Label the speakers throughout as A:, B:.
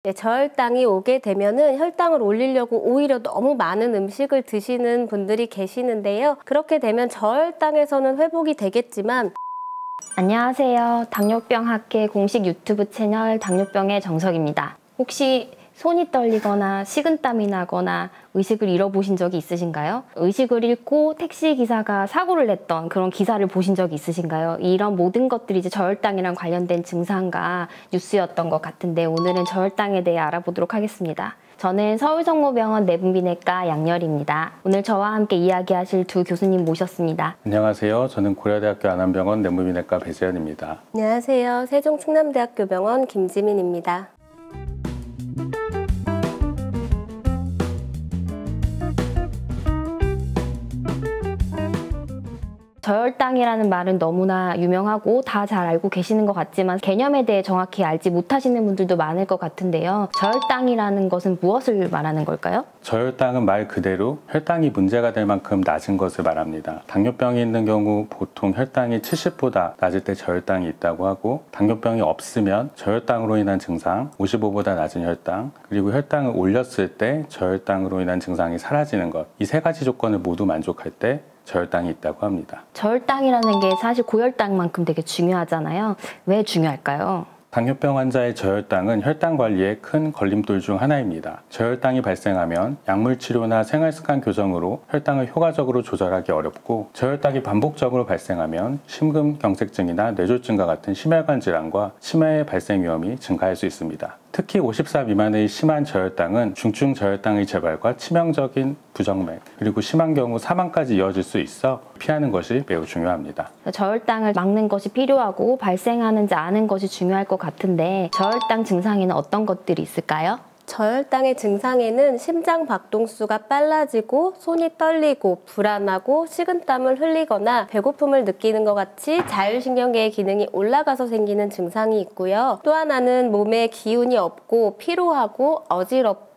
A: 네, 저혈당이 오게 되면은 혈당을 올리려고 오히려 너무 많은 음식을 드시는 분들이 계시는데요. 그렇게 되면 저혈당에서는 회복이 되겠지만
B: 안녕하세요. 당뇨병 학회 공식 유튜브 채널 당뇨병의 정석입니다. 혹시 손이 떨리거나 식은땀이 나거나 의식을 잃어보신 적이 있으신가요? 의식을 잃고 택시기사가 사고를 냈던 그런 기사를 보신 적이 있으신가요? 이런 모든 것들이 이제 저혈당이랑 관련된 증상과 뉴스였던 것 같은데 오늘은 저혈당에 대해 알아보도록 하겠습니다. 저는 서울성모병원 내분비내과 양열입니다. 오늘 저와 함께 이야기하실 두 교수님 모셨습니다.
C: 안녕하세요. 저는 고려대학교 안암병원 내분비내과 배재현입니다.
A: 안녕하세요. 세종충남대학교 병원 김지민입니다.
B: 저혈당이라는 말은 너무나 유명하고 다 잘 알고 계시는 것 같지만 개념에 대해 정확히 알지 못하시는 분들도 많을 것 같은데요. 저혈당이라는 것은 무엇을 말하는 걸까요?
C: 저혈당은 말 그대로 혈당이 문제가 될 만큼 낮은 것을 말합니다. 당뇨병이 있는 경우 보통 혈당이 70보다 낮을 때 저혈당이 있다고 하고, 당뇨병이 없으면 저혈당으로 인한 증상, 55보다 낮은 혈당, 그리고 혈당을 올렸을 때 저혈당으로 인한 증상이 사라지는 것, 이 세 가지 조건을 모두 만족할 때 저혈당이 있다고 합니다.
B: 저혈당이라는 게 사실 고혈당만큼 되게 중요하잖아요. 왜 중요할까요?
C: 당뇨병 환자의 저혈당은 혈당 관리에 큰 걸림돌 중 하나입니다. 저혈당이 발생하면 약물 치료나 생활습관 교정으로 혈당을 효과적으로 조절하기 어렵고, 저혈당이 반복적으로 발생하면 심근경색증이나 뇌졸중과 같은 심혈관 질환과 치매의 발생 위험이 증가할 수 있습니다. 특히 54 미만의 심한 저혈당은 중증 저혈당의 재발과 치명적인 부정맥, 그리고 심한 경우 사망까지 이어질 수 있어 피하는 것이 매우 중요합니다.
B: 저혈당을 막는 것이 필요하고 발생하는지 아는 것이 중요할 것 같은데 저혈당 증상에는 어떤 것들이 있을까요?
A: 저혈당의 증상에는 심장 박동수가 빨라지고 손이 떨리고 불안하고 식은땀을 흘리거나 배고픔을 느끼는 것 같이 자율신경계의 기능이 올라가서 생기는 증상이 있고요. 또 하나는 몸에 기운이 없고 피로하고 어지럽고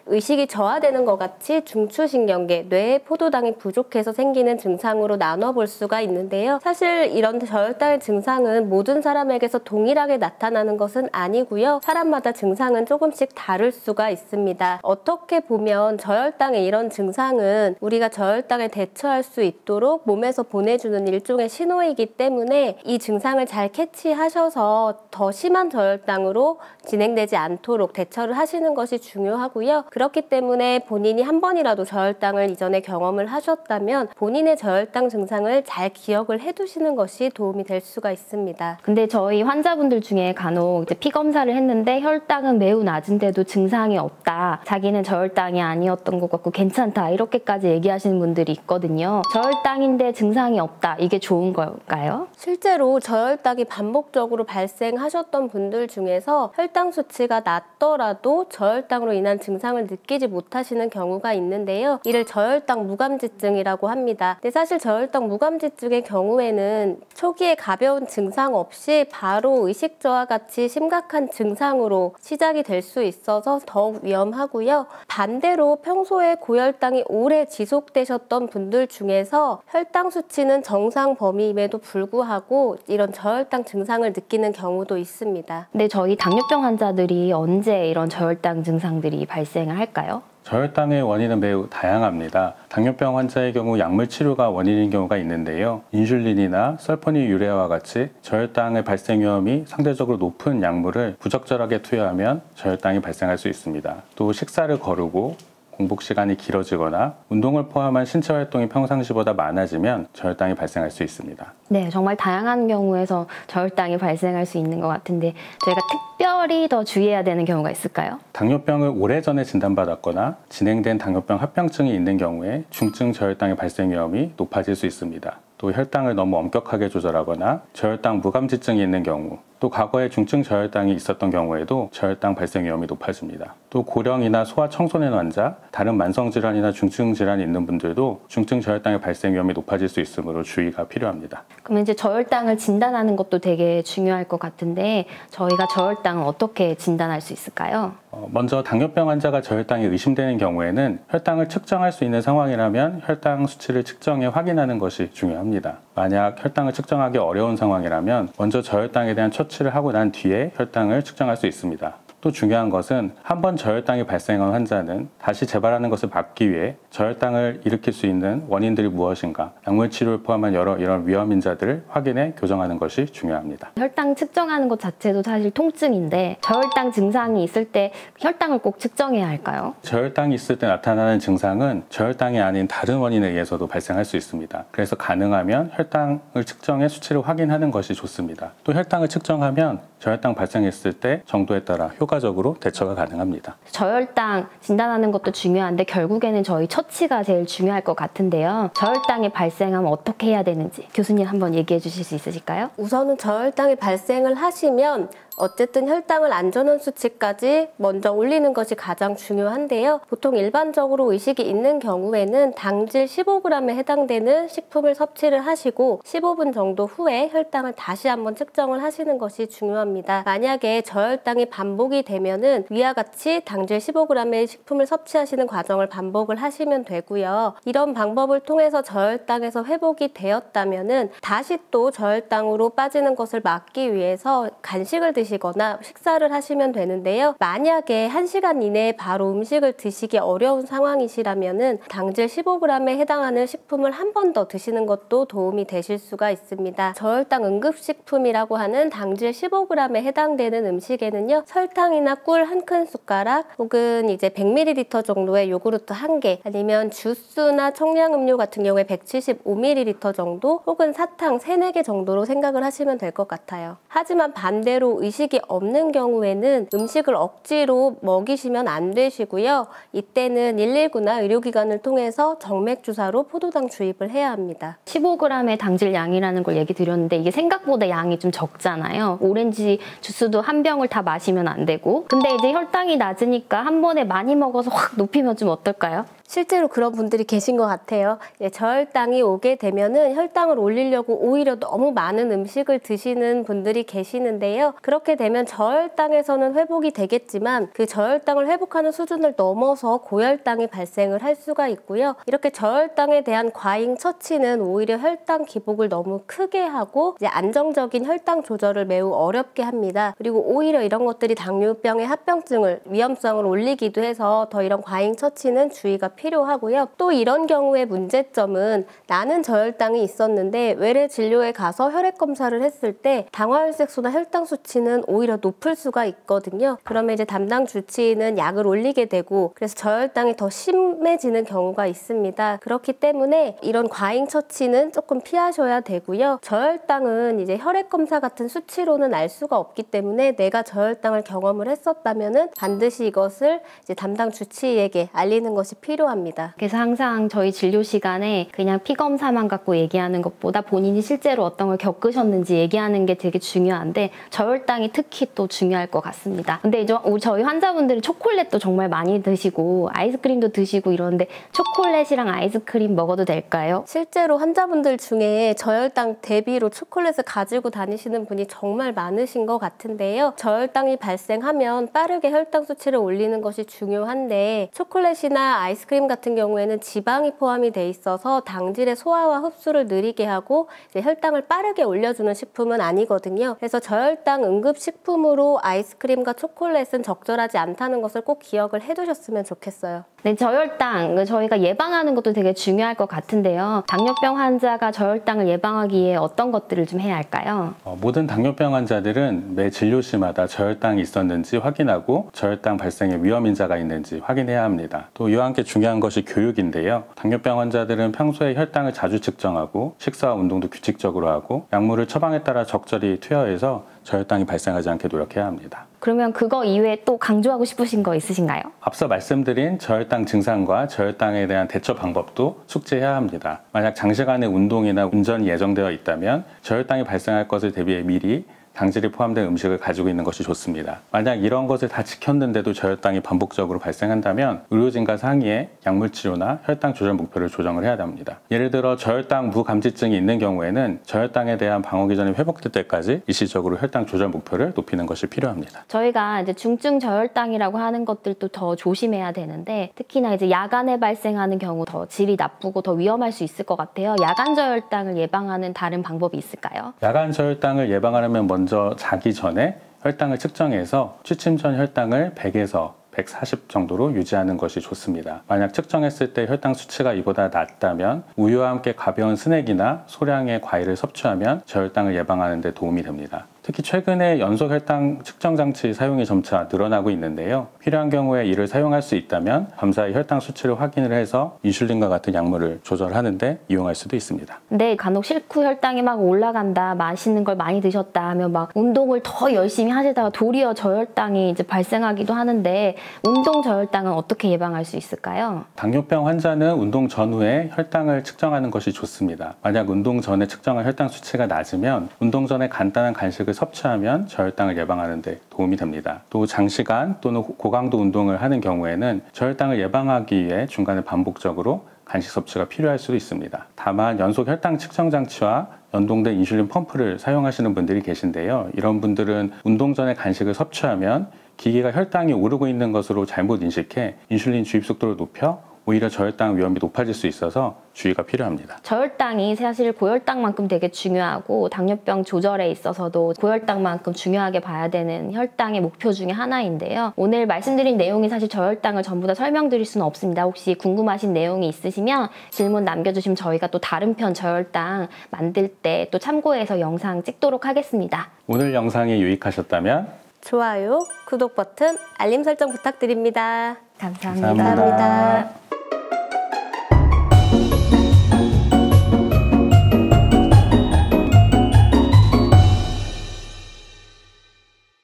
A: 의식이 저하되는 것 같이 중추신경계, 뇌의 포도당이 부족해서 생기는 증상으로 나눠볼 수가 있는데요. 사실 이런 저혈당의 증상은 모든 사람에게서 동일하게 나타나는 것은 아니고요. 사람마다 증상은 조금씩 다를 수가 있습니다. 어떻게 보면 저혈당의 이런 증상은 우리가 저혈당에 대처할 수 있도록 몸에서 보내주는 일종의 신호이기 때문에 이 증상을 잘 캐치하셔서 더 심한 저혈당으로 진행되지 않도록 대처를 하시는 것이 중요하고요. 그렇기 때문에 본인이 한 번이라도 저혈당을 이전에 경험을 하셨다면 본인의 저혈당 증상을 잘 기억을 해두시는 것이 도움이 될 수가 있습니다.
B: 근데 저희 환자분들 중에 간혹 이제 피 검사를 했는데 혈당은 매우 낮은데도 증상이 없다. 자기는 저혈당이 아니었던 것 같고 괜찮다. 이렇게까지 얘기하시는 분들이 있거든요. 저혈당인데 증상이 없다. 이게 좋은 걸까요?
A: 실제로 저혈당이 반복적으로 발생하셨던 분들 중에서 혈당 수치가 낮더라도 저혈당으로 인한 증상을 느끼지 못하시는 경우가 있는데요. 이를 저혈당 무감지증이라고 합니다. 근데 사실 저혈당 무감지증의 경우에는 초기에 가벼운 증상 없이 바로 의식저하 같이 심각한 증상으로 시작이 될 수 있어서 더욱 위험하고요. 반대로 평소에 고혈당이 오래 지속되셨던 분들 중에서 혈당 수치는 정상 범위임에도 불구하고 이런 저혈당 증상을 느끼는 경우도 있습니다.
B: 근데 저희 당뇨병 환자들이 언제 이런 저혈당 증상들이 발생을 할까요?
C: 저혈당의 원인은 매우 다양합니다. 당뇨병 환자의 경우 약물 치료가 원인인 경우가 있는데요. 인슐린이나 설포니유레아와 같이 저혈당의 발생 위험이 상대적으로 높은 약물을 부적절하게 투여하면 저혈당이 발생할 수 있습니다. 또 식사를 거르고 공복 시간이 길어지거나 운동을 포함한 신체 활동이 평상시보다 많아지면 저혈당이 발생할 수 있습니다.
B: 네, 정말 다양한 경우에서 저혈당이 발생할 수 있는 것 같은데 저희가 특별히 더 주의해야 되는 경우가 있을까요?
C: 당뇨병을 오래전에 진단받았거나 진행된 당뇨병 합병증이 있는 경우에 중증 저혈당의 발생 위험이 높아질 수 있습니다. 또 혈당을 너무 엄격하게 조절하거나 저혈당 무감지증이 있는 경우, 또 과거에 중증 저혈당이 있었던 경우에도 저혈당 발생 위험이 높아집니다. 또 고령이나 소아 청소년 환자, 다른 만성질환이나 중증 질환이 있는 분들도 중증 저혈당의 발생 위험이 높아질 수 있으므로 주의가 필요합니다.
B: 그럼 이제 저혈당을 진단하는 것도 되게 중요할 것 같은데 저희가 저혈당을 어떻게 진단할 수 있을까요?
C: 먼저 당뇨병 환자가 저혈당이 의심되는 경우에는 혈당을 측정할 수 있는 상황이라면 혈당 수치를 측정해 확인하는 것이 중요합니다. 만약 혈당을 측정하기 어려운 상황이라면 먼저 저혈당에 대한 처치를 하고 난 뒤에 혈당을 측정할 수 있습니다. 또 중요한 것은 한번 저혈당이 발생한 환자는 다시 재발하는 것을 막기 위해 저혈당을 일으킬 수 있는 원인들이 무엇인가, 약물 치료를 포함한 여러 이런 위험 인자들을 확인해 교정하는 것이 중요합니다.
B: 혈당 측정하는 것 자체도 사실 통증인데 저혈당 증상이 있을 때 혈당을 꼭 측정해야 할까요?
C: 저혈당이 있을 때 나타나는 증상은 저혈당이 아닌 다른 원인에 의해서도 발생할 수 있습니다. 그래서 가능하면 혈당을 측정해 수치를 확인하는 것이 좋습니다. 또 혈당을 측정하면 저혈당 발생했을 때 정도에 따라 효과적으로 대처가 가능합니다.
B: 저혈당 진단하는 것도 중요한데 결국에는 저희 처치가 제일 중요할 것 같은데요. 저혈당이 발생하면 어떻게 해야 되는지 교수님 한번 얘기해 주실 수 있으실까요?
A: 우선은 저혈당이 발생을 하시면 어쨌든 혈당을 안전한 수치까지 먼저 올리는 것이 가장 중요한데요. 보통 일반적으로 의식이 있는 경우에는 당질 15g에 해당되는 식품을 섭취를 하시고 15분 정도 후에 혈당을 다시 한번 측정을 하시는 것이 중요합니다. 만약에 저혈당이 반복이 되면은 위와 같이 당질 15g의 식품을 섭취하시는 과정을 반복을 하시면 되고요. 이런 방법을 통해서 저혈당에서 회복이 되었다면은 다시 또 저혈당으로 빠지는 것을 막기 위해서 간식을 드시거나 식사를 하시면 되는데요. 만약에 1시간 이내에 바로 음식을 드시기 어려운 상황이시라면은 당질 15g에 해당하는 식품을 한 번 더 드시는 것도 도움이 되실 수가 있습니다. 저혈당 응급식품이라고 하는 당질 15g에 해당되는 음식에는요, 설탕이나 꿀 한 큰 숟가락 혹은 이제 100ml 정도의 요구르트 1개, 아니면 주스나 청량음료 같은 경우에 175ml 정도 혹은 사탕 3, 4개 정도로 생각을 하시면 될 것 같아요. 하지만 반대로 의식이 없는 경우에는 음식을 억지로 먹이시면 안 되시고요. 이때는 119나 의료기관을 통해서 정맥주사로 포도당 주입을 해야 합니다.
B: 15g의 당질 양이라는 걸 얘기 드렸는데 이게 생각보다 양이 좀 적잖아요. 오렌지 주스도 한 병을 다 마시면 안 되고, 근데 이제 혈당이 낮으니까 한 번에 많이 먹어서 확 높이면 좀 어떨까요?
A: 실제로 그런 분들이 계신 것 같아요. 저혈당이 오게 되면은 혈당을 올리려고 오히려 너무 많은 음식을 드시는 분들이 계시는데요. 그렇게 되면 저혈당에서는 회복이 되겠지만 그 저혈당을 회복하는 수준을 넘어서 고혈당이 발생을 할 수가 있고요. 이렇게 저혈당에 대한 과잉 처치는 오히려 혈당 기복을 너무 크게 하고 이제 안정적인 혈당 조절을 매우 어렵게 합니다. 그리고 오히려 이런 것들이 당뇨병의 합병증을 위험성을 올리기도 해서 더 이런 과잉 처치는 주의가 필요하고요. 또 이런 경우의 문제점은 나는 저혈당이 있었는데 외래 진료에 가서 혈액 검사를 했을 때 당화혈색소나 혈당 수치는 오히려 높을 수가 있거든요. 그러면 이제 담당 주치의는 약을 올리게 되고 그래서 저혈당이 더 심해지는 경우가 있습니다. 그렇기 때문에 이런 과잉 처치는 조금 피하셔야 되고요. 저혈당은 이제 혈액 검사 같은 수치로는 알 수가 없기 때문에 내가 저혈당을 경험을 했었다면은 반드시 이것을 이제 담당 주치의에게 알리는 것이 필요합니다.
B: 그래서 항상 저희 진료 시간에 그냥 피 검사만 갖고 얘기하는 것보다 본인이 실제로 어떤 걸 겪으셨는지 얘기하는 게 되게 중요한데 저혈당이 특히 또 중요할 것 같습니다. 근데 이제 저희 환자분들은 초콜릿도 정말 많이 드시고 아이스크림도 드시고 이러는데 초콜릿이랑 아이스크림 먹어도 될까요?
A: 실제로 환자분들 중에 저혈당 대비로 초콜릿을 가지고 다니시는 분이 정말 많으신 것 같은데요. 저혈당이 발생하면 빠르게 혈당 수치를 올리는 것이 중요한데 초콜릿이나 아이스크림 같은 경우에는 지방이 포함이 돼 있어서 당질의 소화와 흡수를 느리게 하고 이제 혈당을 빠르게 올려주는 식품은 아니거든요. 그래서 저혈당 응급식품으로 아이스크림과 초콜릿은 적절하지 않다는 것을 꼭 기억을 해두셨으면 좋겠어요.
B: 네, 저혈당 저희가 예방하는 것도 되게 중요할 것 같은데요. 당뇨병 환자가 저혈당을 예방하기 위해 어떤 것들을 좀 해야 할까요?
C: 모든 당뇨병 환자들은 매 진료시마다 저혈당이 있었는지 확인하고 저혈당 발생의 위험 인자가 있는지 확인해야 합니다. 또 이와 함께 중요한 것이 교육인데요. 당뇨병 환자들은 평소에 혈당을 자주 측정하고 식사와 운동도 규칙적으로 하고 약물을 처방에 따라 적절히 투여해서 저혈당이 발생하지 않게 노력해야 합니다.
B: 그러면 그거 이외에 또 강조하고 싶으신 거 있으신가요?
C: 앞서 말씀드린 저혈당 증상과 저혈당에 대한 대처 방법도 숙지해야 합니다. 만약 장시간의 운동이나 운전이 예정되어 있다면 저혈당이 발생할 것을 대비해 미리 당질이 포함된 음식을 가지고 있는 것이 좋습니다. 만약 이런 것을 다 지켰는데도 저혈당이 반복적으로 발생한다면 의료진과 상의해 약물치료나 혈당 조절 목표를 조정을 해야 합니다. 예를 들어 저혈당 무감지증이 있는 경우에는 저혈당에 대한 방어 기전이 회복될 때까지 일시적으로 혈당 조절 목표를 높이는 것이 필요합니다.
B: 저희가 이제 중증 저혈당이라고 하는 것들도 더 조심해야 되는데 특히나 이제 야간에 발생하는 경우 더 질이 나쁘고 더 위험할 수 있을 것 같아요. 야간 저혈당을 예방하는 다른 방법이 있을까요?
C: 야간 저혈당을 예방하려면 먼저 자기 전에 혈당을 측정해서 취침 전 혈당을 100에서 140 정도로 유지하는 것이 좋습니다. 만약 측정했을 때 혈당 수치가 이보다 낮다면 우유와 함께 가벼운 스낵이나 소량의 과일을 섭취하면 저혈당을 예방하는 데 도움이 됩니다. 특히 최근에 연속 혈당 측정 장치 사용이 점차 늘어나고 있는데요. 필요한 경우에 이를 사용할 수 있다면 밤사이 혈당 수치를 확인을 해서 인슐린과 같은 약물을 조절하는 데 이용할 수도 있습니다.
B: 근데 간혹 식후 혈당이 막 올라간다, 맛있는 걸 많이 드셨다 하면 막 운동을 더 열심히 하시다가 도리어 저혈당이 이제 발생하기도 하는데 운동 저혈당은 어떻게 예방할 수 있을까요?
C: 당뇨병 환자는 운동 전후에 혈당을 측정하는 것이 좋습니다. 만약 운동 전에 측정한 혈당 수치가 낮으면 운동 전에 간단한 간식을 섭취하면 저혈당을 예방하는 데 도움이 됩니다. 또 장시간 또는 고강도 운동을 하는 경우에는 저혈당을 예방하기 위해 중간에 반복적으로 간식 섭취가 필요할 수도 있습니다. 다만 연속 혈당 측정 장치와 연동된 인슐린 펌프를 사용하시는 분들이 계신데요. 이런 분들은 운동 전에 간식을 섭취하면 기계가 혈당이 오르고 있는 것으로 잘못 인식해 인슐린 주입 속도를 높여 오히려 저혈당 위험이 높아질 수 있어서 주의가 필요합니다.
B: 저혈당이 사실 고혈당만큼 되게 중요하고 당뇨병 조절에 있어서도 고혈당만큼 중요하게 봐야 되는 혈당의 목표 중에 하나인데요. 오늘 말씀드린 내용이 사실 저혈당을 전부 다 설명드릴 수는 없습니다. 혹시 궁금하신 내용이 있으시면 질문 남겨주시면 저희가 또 다른 편 저혈당 만들 때 또 참고해서 영상 찍도록 하겠습니다.
C: 오늘 영상이 유익하셨다면
A: 좋아요, 구독 버튼, 알림 설정 부탁드립니다.
B: 감사합니다.
C: 감사합니다.
A: 감사합니다.